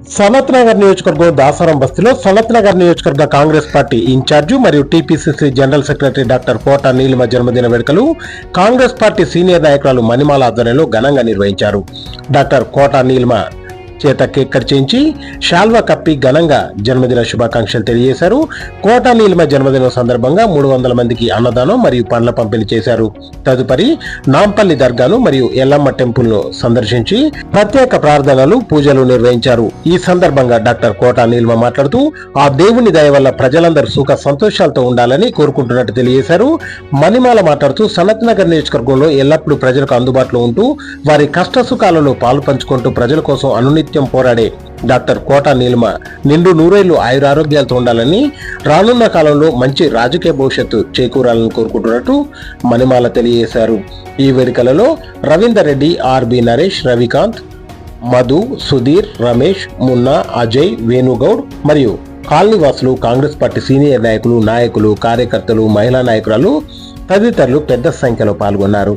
సనత్ నగర్ నియోజకవర్గం దాసరం బస్తీలో సనత్ నగర్ నియోజకవర్గ కాంగ్రెస్ పార్టీ ఇన్ఛార్జి మరియు టీపీసీసీ జనరల్ సెక్రటరీ డాక్టర్ కోట నీలిమ జన్మదిన వేడుకలు కాంగ్రెస్ పార్టీ సీనియర్ నాయకురాలు మణిమాల ఆధ్వర్యంలో ఘనంగా నిర్వహించారు. డాక్టర్ కోట నీలిమ చేత కేక్ కట్ చేయించి శాల్వా కప్పి ఘనంగా జన్మదిన శుభాకాంక్షలు తెలియజేశారు. కోట నీలిమ జన్మదినం సందర్భంగా 300 మందికి అన్నదానం మరియు పండ్ల పంపిణీ చేశారు. తదుపరి నాంపల్లి దర్గాను మరియు ఎల్లమ్మ టెంపుల్ ను సందర్శించి ప్రత్యేక ప్రార్థనలు పూజలు నిర్వహించారు. ఈ సందర్భంగా డాక్టర్ కోట నీలిమ మాట్లాడుతూ ఆ దేవుని దయ వల్ల ప్రజలందరూ సుఖ సంతోషాలతో ఉండాలని కోరుకుంటున్నట్టు తెలియజేశారు. మణిమాల మాట్లాడుతూ సనత్ నగర్ నియోజకవర్గంలో ఎల్లప్పుడూ ప్రజలకు అందుబాటులో ఉంటూ వారి కష్ట సుఖాలలో పాలు పంచుకుంటూ ప్రజల కోసం అనునిత్యం పోరాడే డాక్టర్ కోట నీలిమ నిండు నూరేళ్లు ఆయురారోగ్యాలతో ఉండాలని, రానున్న కాలంలో మంచి రాజకీయ భవిష్యత్తు చేకూరాలని కోరుకుంటున్నట్టు మణిమాల తెలియజేశారు. ఈ వేడుకలలో రవీందర్ రెడ్డి, ఆర్బి నరేష్, రవికాంత్, మధు, సుధీర్, రమేష్, మున్నా, అజయ్, వేణుగౌడ్ మరియు కాలనీవాసులు, కాంగ్రెస్ పార్టీ సీనియర్ నాయకులు, కార్యకర్తలు, మహిళా నాయకురాలు తదితరులు పెద్ద సంఖ్యలో పాల్గొన్నారు.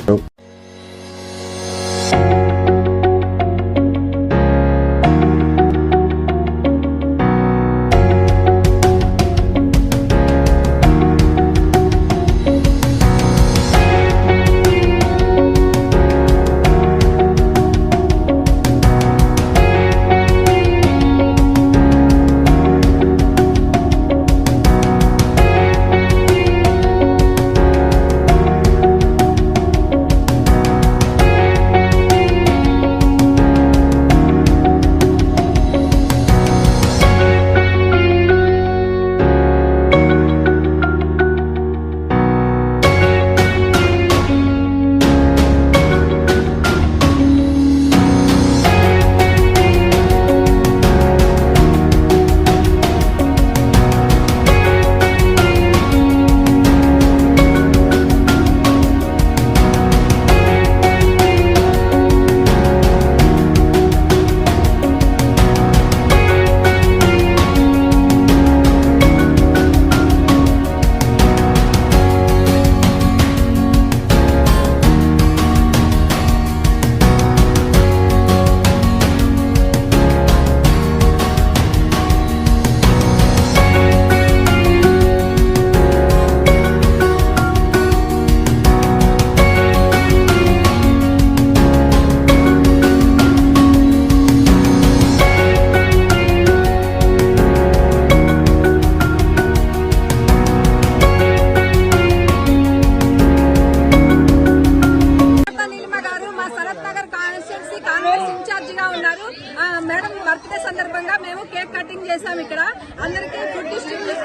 మేడం బర్త్డే సందర్భంగా మేము కేక్ కటింగ్ చేసాం. ఇక్కడ అందరికి ఫుడ్ డిస్ట్రిబ్యూట్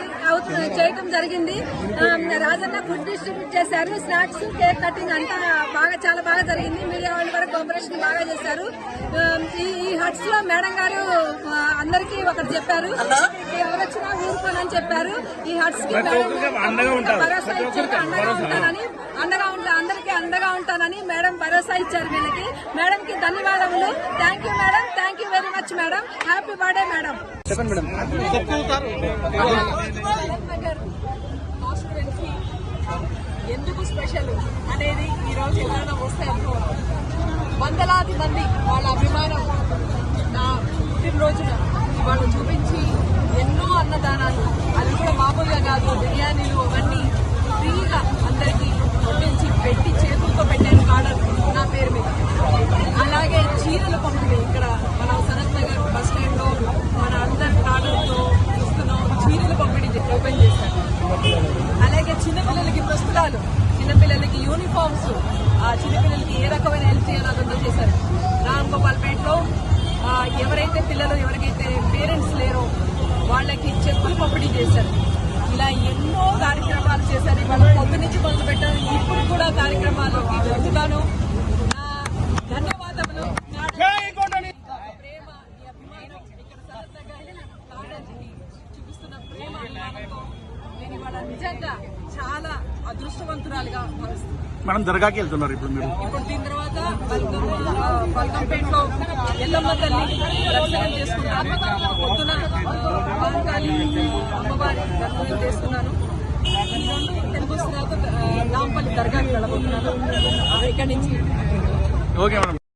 చేయడం జరిగింది. రాజన్న ఫుడ్ డిస్ట్రిబ్యూట్ చేశారు. స్నాక్స్, కేక్ కటింగ్ అంతా చాలా బాగా జరిగింది. మీడియా వాళ్ళు కూడా కోఆపరేషన్ బాగా చేశారు. ఈ హట్స్ లో మేడం గారు అందరికి ఒకటి చెప్పారు, ఎవరు వచ్చినా ఊరుకోనని చెప్పారు. ఈ హట్స్ కి భరోసా ఇచ్చారు, అందరికీ అండగా ఉంటానని మేడం భరోసా ఇచ్చారు. వీళ్ళకి మేడం కి ధన్యవాదములు. Thank you madam, thank you very much madam. Happy birthday madam. ఎందుకు స్పెషల్ అనేది ఈ రోజు ఎవరైనా వస్తే వందలాది మంది వాళ్ళ అభిమానం నా పుట్టినరోజున వాళ్ళు చూపించి ఎన్నో అన్నదానాలు, అది కూడా మామూలుగా కాదు, బిర్యానీలు అవన్నీ ఫ్రీగా అందరికీ వడ్డించి పెట్టి చేతులతో పెట్టాను ఆర్డర్ నా పేరు మీద. అలాగే చీరలు పంపిణీ ఇక్కడ మన సనత్ నగర్ బస్ స్టాండ్ లో మన అందరి ఆర్డర్తో ఇస్తున్నాం. చీరలు పంపిణీ ఓపెన్ చేశారు. అలాగే చిన్నపిల్లలకి పుస్తకాలు, చిన్నపిల్లలకి యూనిఫామ్స్, చిన్నపిల్లలకి ఏ రకమైన హెల్ప్ చేయాలో చేశారు. రాంగోపాల్పేటలో ఎవరికైతే పేరెంట్స్ లేరో వాళ్ళకి చెప్పులు పంపిణీ చేశారు. ఇలా ఎన్నో కార్యక్రమాలు చేశారు. ఇవాళ పొద్దు నుంచి మొదలు పెట్టారు. ఇప్పుడు కూడా కార్యక్రమాలు జరుగుతాను. ధన్యవాదములు. ప్రేమ, ఈ అభిమానం, ఇక్కడ సనత్ నగర్ కాలేజీకి చూపిస్తున్న ప్రేమ అభిమానంతో నేను ఇవాళ నిజంగా చాలా అదృష్టవంతురాలుగా భావిస్తున్నాను. మనం దర్గాకి వెళ్తున్నారు ఇప్పుడు మీరు. ఇప్పుడు దీని తర్వాత బల్కంపేటలో ఎల్లమ్మ తల్లి దర్శనం చేసుకున్నాను. పొద్దున బాంకాళి అమ్మవారి దర్శనం చేసుకున్నాను. తెలుగు నాంపల్లి దర్గాకి వెళ్ళబోతున్నాను. ఇక్కడి నుంచి ఓకే మేడం.